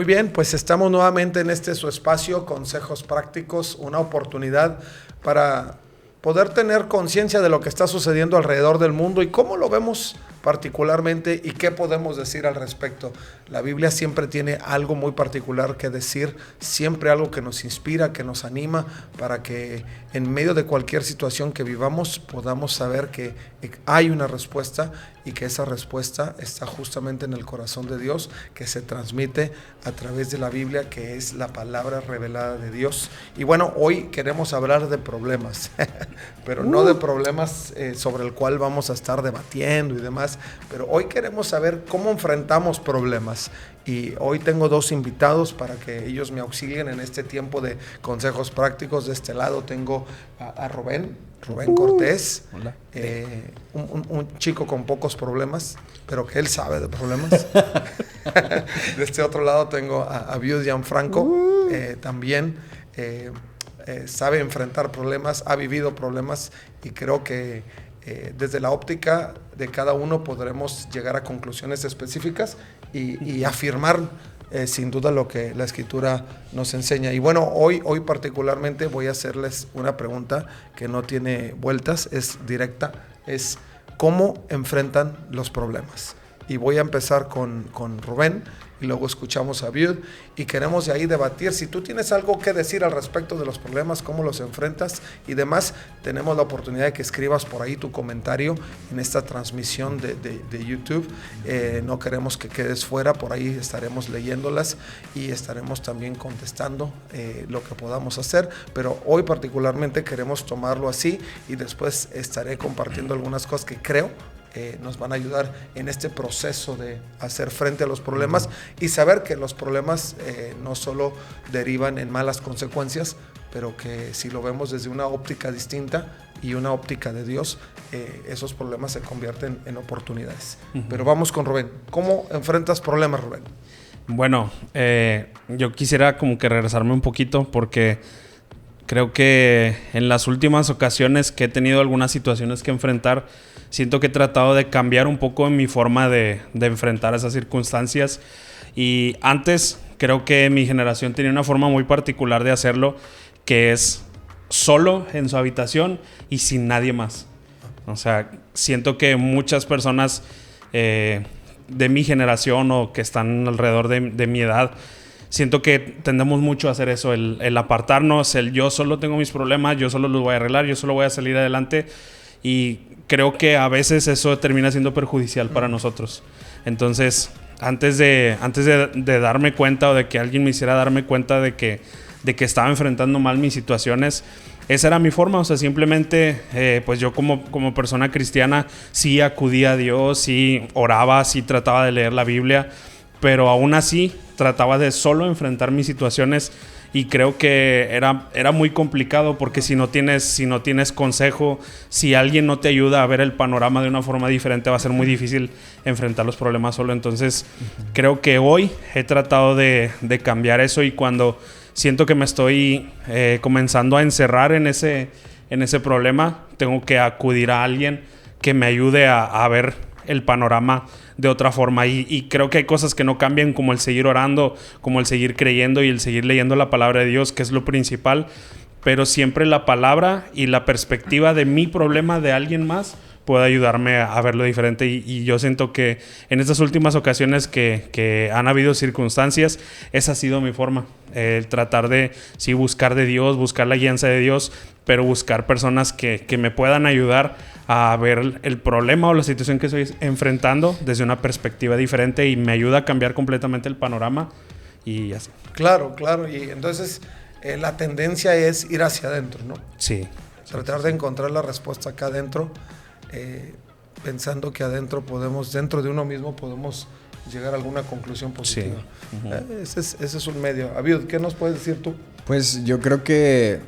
Muy bien, pues estamos nuevamente en este su espacio, Consejos Prácticos, una oportunidad para poder tener conciencia de lo que está sucediendo alrededor del mundo y cómo lo vemos particularmente y qué podemos decir al respecto. La Biblia siempre tiene algo muy particular que decir, siempre algo que nos inspira, que nos anima, para que en medio de cualquier situación que vivamos podamos saber que hay una respuesta y que esa respuesta está justamente en el corazón de Dios, que se transmite a través de la Biblia, que es la palabra revelada de Dios. Y bueno, hoy queremos hablar de problemas, pero no de problemas sobre el cual vamos a estar debatiendo y demás, pero hoy queremos saber cómo enfrentamos problemas. Y hoy tengo dos invitados para que ellos me auxilien en este tiempo de consejos prácticos. De este lado tengo a Rubén Cortés, hola. Un chico con pocos problemas, pero que él sabe de problemas. De este otro lado tengo a Abiud Gianfranco, también sabe enfrentar problemas, ha vivido problemas y creo que desde la óptica de cada uno podremos llegar a conclusiones específicas y afirmar sin duda lo que la Escritura nos enseña. Y bueno, hoy particularmente voy a hacerles una pregunta que no tiene vueltas, es directa, es ¿cómo enfrentan los problemas? Y voy a empezar con Rubén y luego escuchamos a Abiud y queremos de ahí debatir. Si tú tienes algo que decir al respecto de los problemas, cómo los enfrentas y demás, tenemos la oportunidad de que escribas por ahí tu comentario en esta transmisión de YouTube. No queremos que quedes fuera, por ahí estaremos leyéndolas y estaremos también contestando lo que podamos hacer, pero hoy particularmente queremos tomarlo así y después estaré compartiendo algunas cosas que creo nos van a ayudar en este proceso de hacer frente a los problemas y saber que los problemas no solo derivan en malas consecuencias, pero que si lo vemos desde una óptica distinta y una óptica de Dios, esos problemas se convierten en oportunidades. Pero vamos con Rubén. ¿Cómo enfrentas problemas, Rubén? Bueno, yo quisiera como que regresarme un poquito porque creo que en las últimas ocasiones que he tenido algunas situaciones que enfrentar, siento que he tratado de cambiar un poco en mi forma de enfrentar esas circunstancias. Y antes creo que mi generación tenía una forma muy particular de hacerlo, que es solo en su habitación y sin nadie más. O sea, siento que muchas personas de mi generación o que están alrededor de mi edad, siento que tendemos mucho a hacer eso, el apartarnos, el yo solo tengo mis problemas, yo solo los voy a arreglar, yo solo voy a salir adelante. Y creo que a veces eso termina siendo perjudicial para nosotros. Entonces, antes de darme cuenta o de que alguien me hiciera darme cuenta de que estaba enfrentando mal mis situaciones, esa era mi forma. O sea, simplemente, pues yo como persona cristiana sí acudía a Dios, sí oraba, sí trataba de leer la Biblia, pero aún así trataba de solo enfrentar mis situaciones. Y creo que era muy complicado porque si no tienes consejo, si alguien no te ayuda a ver el panorama de una forma diferente, va a ser muy difícil enfrentar los problemas solo. Entonces, creo que hoy he tratado de cambiar eso y cuando siento que me estoy comenzando a encerrar en ese problema, tengo que acudir a alguien que me ayude a ver el panorama de otra forma y creo que hay cosas que no cambian, como el seguir orando, como el seguir creyendo y el seguir leyendo la palabra de Dios, que es lo principal, pero siempre la palabra y la perspectiva de mi problema de alguien más puede ayudarme a verlo diferente y yo siento que en estas últimas ocasiones que han habido circunstancias, esa ha sido mi forma, el tratar de sí buscar de Dios, buscar la guianza de Dios, pero buscar personas que me puedan ayudar a ver el problema o la situación que estoy enfrentando desde una perspectiva diferente y me ayuda a cambiar completamente el panorama y así. Claro, y entonces la tendencia es ir hacia adentro, ¿no? Sí. Tratar de encontrar la respuesta acá adentro, pensando que adentro dentro de uno mismo podemos llegar a alguna conclusión positiva. Sí. Ese es un medio. Abiud, ¿qué nos puedes decir tú? Pues yo creo que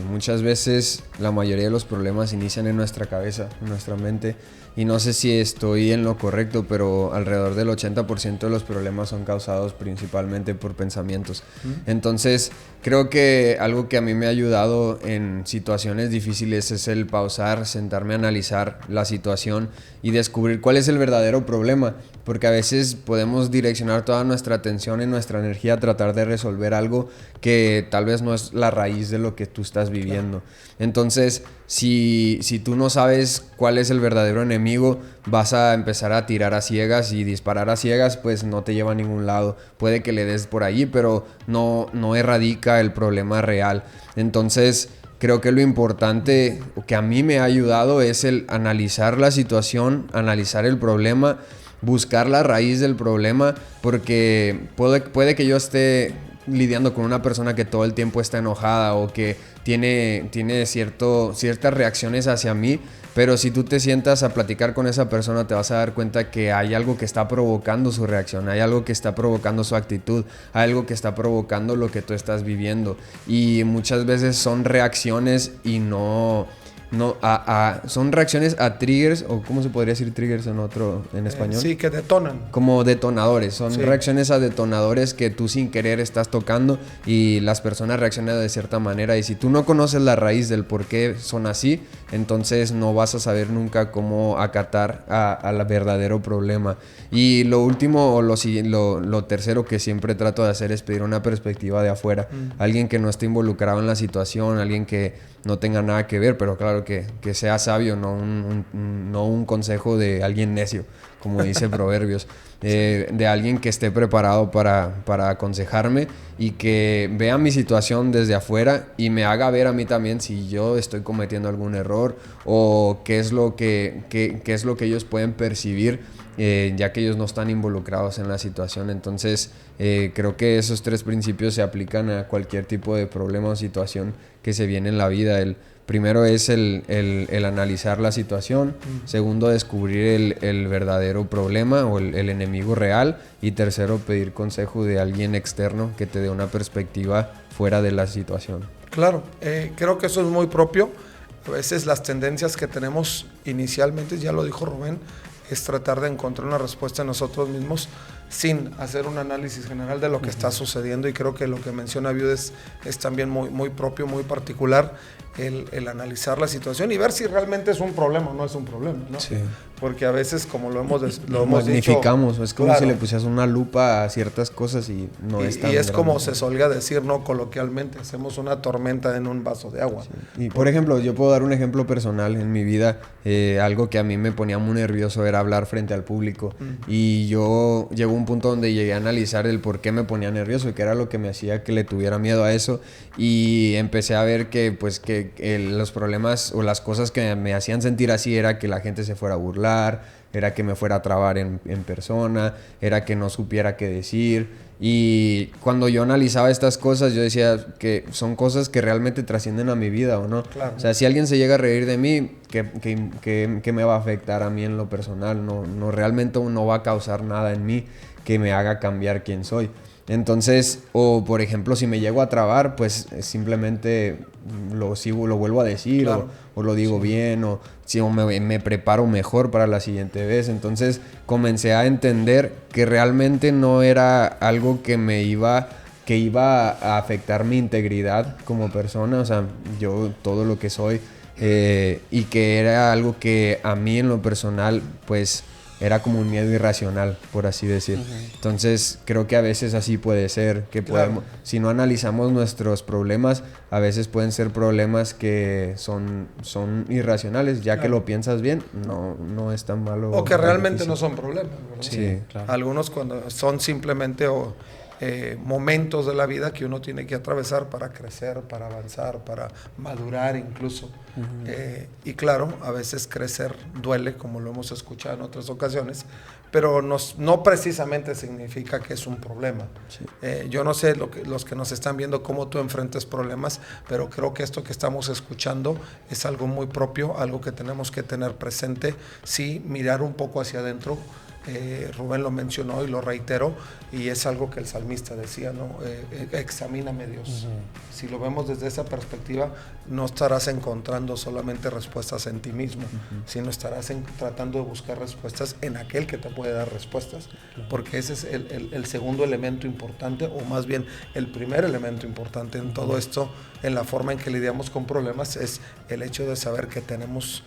muchas veces la mayoría de los problemas inician en nuestra cabeza, en nuestra mente. Y no sé si estoy en lo correcto, pero alrededor del 80% de los problemas son causados principalmente por pensamientos. Entonces, creo que algo que a mí me ha ayudado en situaciones difíciles es el pausar, sentarme a analizar la situación y descubrir cuál es el verdadero problema. Porque a veces podemos direccionar toda nuestra atención y nuestra energía a tratar de resolver algo que tal vez no es la raíz de lo que tú estás viviendo. Entonces, si tú no sabes cuál es el verdadero enemigo, vas a empezar a tirar a ciegas, y disparar a ciegas pues no te lleva a ningún lado. Puede que le des por allí, pero no erradica el problema real. Entonces, creo que lo importante que a mí me ha ayudado es el analizar la situación, analizar el problema, buscar la raíz del problema, porque puede que yo esté lidiando con una persona que todo el tiempo está enojada o que tiene ciertas reacciones hacia mí, pero si tú te sientas a platicar con esa persona te vas a dar cuenta que hay algo que está provocando su reacción, hay algo que está provocando su actitud, hay algo que está provocando lo que tú estás viviendo, y muchas veces son reacciones y son reacciones a triggers, o ¿cómo se podría decir triggers en español? Sí, que detonan. Como detonadores, son reacciones a detonadores que tú sin querer estás tocando y las personas reaccionan de cierta manera, y si tú no conoces la raíz del por qué son así, entonces no vas a saber nunca cómo acatar al verdadero problema. Y lo último o lo tercero que siempre trato de hacer es pedir una perspectiva de afuera, alguien que no esté involucrado en la situación, alguien que no tenga nada que ver, pero claro que sea sabio, no un consejo de alguien necio, como dice Proverbios, de alguien que esté preparado para aconsejarme y que vea mi situación desde afuera y me haga ver a mí también si yo estoy cometiendo algún error o qué es lo que ellos pueden percibir, ya que ellos no están involucrados en la situación. Entonces creo que esos 3 principios se aplican a cualquier tipo de problema o situación que se viene en la vida. El primero es el analizar la situación, segundo descubrir el verdadero problema o el enemigo real, y tercero pedir consejo de alguien externo que te dé una perspectiva fuera de la situación. Claro, creo que eso es muy propio. A veces las tendencias que tenemos inicialmente, ya lo dijo Rubén, es tratar de encontrar una respuesta en nosotros mismos sin hacer un análisis general de lo que está sucediendo, y creo que lo que menciona Viud es también muy propio, muy particular, el analizar la situación y ver si realmente es un problema o no es un problema, ¿no? Sí. Porque a veces, como lo hemos magnificamos, dicho, es como si le pusieras una lupa a ciertas cosas y no es tan y es grande. como se solía decir, ¿no? Coloquialmente, hacemos una tormenta en un vaso de agua. Sí. Y por ejemplo, yo puedo dar un ejemplo personal en mi vida. Algo que a mí me ponía muy nervioso era hablar frente al público. Y yo llegó un punto donde llegué a analizar el por qué me ponía nervioso y qué era lo que me hacía que le tuviera miedo a eso. Y empecé a ver que los problemas o las cosas que me hacían sentir así era que la gente se fuera a burlar, era que me fuera a trabar en persona, era que no supiera qué decir. Y cuando yo analizaba estas cosas, yo decía que son cosas que realmente trascienden a mi vida, ¿o no? Claro. O sea, si alguien se llega a reír de mí, ¿qué me va a afectar a mí en lo personal? No realmente no va a causar nada en mí que me haga cambiar quién soy. Entonces, o por ejemplo, si me llego a trabar, pues simplemente lo vuelvo a decir, claro, o lo digo bien, o me preparo mejor para la siguiente vez. Entonces comencé a entender que realmente no era algo que iba a afectar mi integridad como persona, o sea, yo todo lo que soy, y que era algo que a mí en lo personal, pues era como un miedo irracional, por así decir. Entonces, creo que a veces así puede ser, que podemos, si no analizamos nuestros problemas, a veces pueden ser problemas que son irracionales, ya que lo piensas bien, no es tan malo. O que realmente no son problemas, ¿verdad? Sí, claro. Algunos cuando son simplemente momentos de la vida que uno tiene que atravesar para crecer, para avanzar, para madurar incluso. Y claro, a veces crecer duele, como lo hemos escuchado en otras ocasiones, pero no precisamente significa que es un problema. Sí. Yo no sé los que nos están viendo cómo tú enfrentas problemas, pero creo que esto que estamos escuchando es algo muy propio, algo que tenemos que tener presente, sí, mirar un poco hacia adentro, Rubén lo mencionó y lo reitero, y es algo que el salmista decía, ¿no? Examíname, Dios. Si lo vemos desde esa perspectiva, no estarás encontrando solamente respuestas en ti mismo, sino estarás tratando de buscar respuestas en aquel que te puede dar respuestas, porque ese es el segundo elemento importante, o más bien el primer elemento importante en todo esto, en la forma en que lidiamos con problemas, es el hecho de saber que tenemos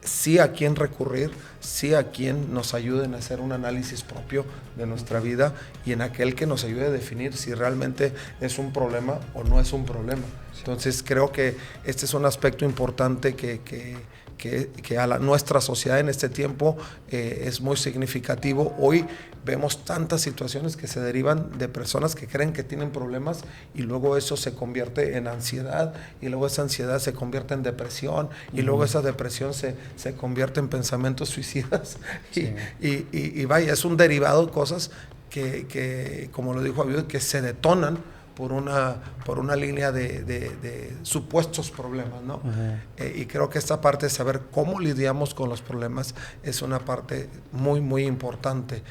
sí a quién recurrir, sí a quien nos ayude en hacer un análisis propio de nuestra vida y en aquel que nos ayude a definir si realmente es un problema o no es un problema. Entonces creo que este es un aspecto importante que a nuestra sociedad en este tiempo es muy significativo. Hoy vemos tantas situaciones que se derivan de personas que creen que tienen problemas y luego eso se convierte en ansiedad y luego esa ansiedad se convierte en depresión y luego esa depresión se convierte en pensamientos suicidas y vaya, es un derivado de cosas que como lo dijo Abiud, que se detonan por una línea de supuestos problemas, ¿no? Y creo que esta parte de saber cómo lidiamos con los problemas es una parte muy, muy importante.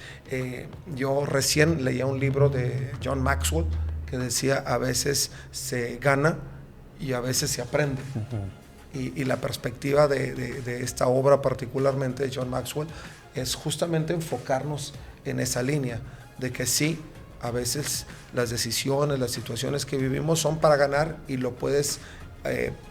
Yo recién leía un libro de John Maxwell que decía, a veces se gana y a veces se aprende. Y la perspectiva de esta obra particularmente de John Maxwell es justamente enfocarnos en esa línea de que sí, a veces las decisiones, las situaciones que vivimos son para ganar y lo puedes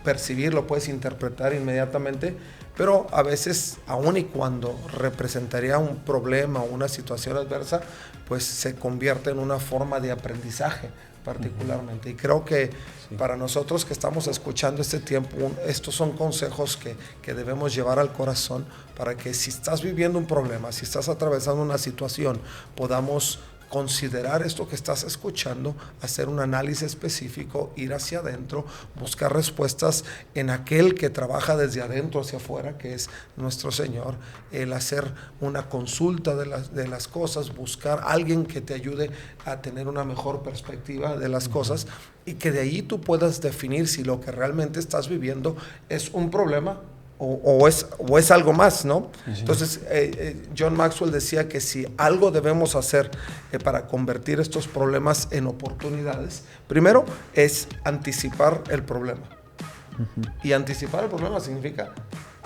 percibir, lo puedes interpretar inmediatamente, pero a veces, aun y cuando representaría un problema o una situación adversa, pues se convierte en una forma de aprendizaje particularmente. Y creo que para nosotros que estamos escuchando este tiempo, estos son consejos que debemos llevar al corazón para que si estás viviendo un problema, si estás atravesando una situación, podamos considerar esto que estás escuchando, hacer un análisis específico, ir hacia adentro, buscar respuestas en aquel que trabaja desde adentro hacia afuera, que es nuestro Señor, el hacer una consulta de las cosas, buscar a alguien que te ayude a tener una mejor perspectiva de las cosas y que de ahí tú puedas definir si lo que realmente estás viviendo es un problema o es algo más, ¿no? Sí. Entonces, John Maxwell decía que si algo debemos hacer para convertir estos problemas en oportunidades, primero es anticipar el problema. Y anticipar el problema significa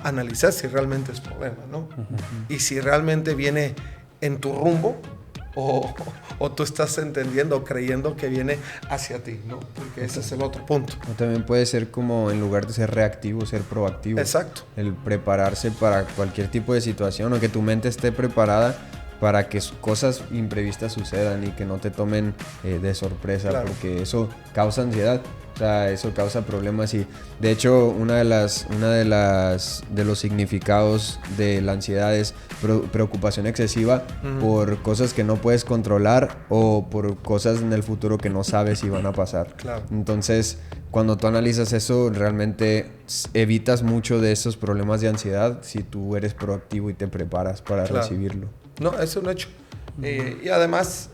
analizar si realmente es problema, ¿no? Y si realmente viene en tu rumbo o tú estás entendiendo o creyendo que viene hacia ti, ¿no? Porque ese es el otro punto. O también puede ser como, en lugar de ser reactivo, ser proactivo. Exacto. El prepararse para cualquier tipo de situación, o que tu mente esté preparada para que cosas imprevistas sucedan y que no te tomen de sorpresa, claro. Porque eso causa ansiedad. O sea, eso causa problemas y de hecho uno de los significados de la ansiedad es preocupación excesiva por cosas que no puedes controlar o por cosas en el futuro que no sabes si van a pasar. Claro. Entonces, cuando tú analizas eso, realmente evitas mucho de esos problemas de ansiedad si tú eres proactivo y te preparas para recibirlo. No, es un hecho. Y además,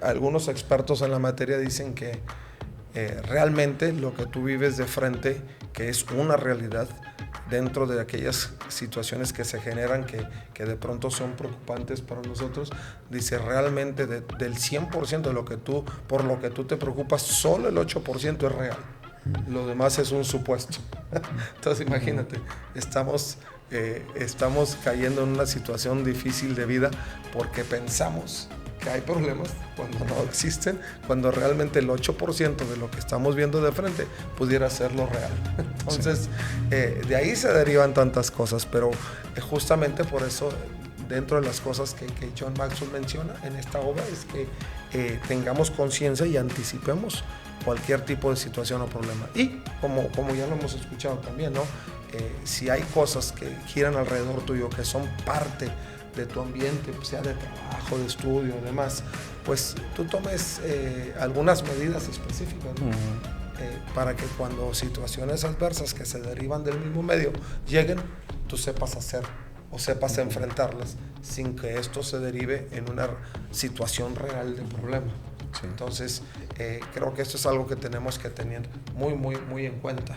algunos expertos en la materia dicen que realmente lo que tú vives de frente, que es una realidad dentro de aquellas situaciones que se generan que de pronto son preocupantes para nosotros, dice realmente del 100% de lo que por lo que tú te preocupas, solo el 8% es real. Lo demás es un supuesto. Entonces imagínate, estamos cayendo en una situación difícil de vida porque pensamos que hay problemas cuando no existen, cuando realmente el 8% de lo que estamos viendo de frente pudiera ser lo real. Entonces, de ahí se derivan tantas cosas, pero justamente por eso, dentro de las cosas que John Maxwell menciona en esta obra, es que tengamos conciencia y anticipemos cualquier tipo de situación o problema. Y como ya lo hemos escuchado también, ¿no? Si hay cosas que giran alrededor tuyo, que son parte de tu ambiente, sea de trabajo, de estudio, demás, pues tú tomes algunas medidas específicas, ¿no? Para que cuando situaciones adversas que se derivan del mismo medio lleguen, tú sepas hacer o sepas enfrentarlas sin que esto se derive en una situación real de problema. Sí. Entonces, creo que esto es algo que tenemos que tener muy, muy, muy en cuenta.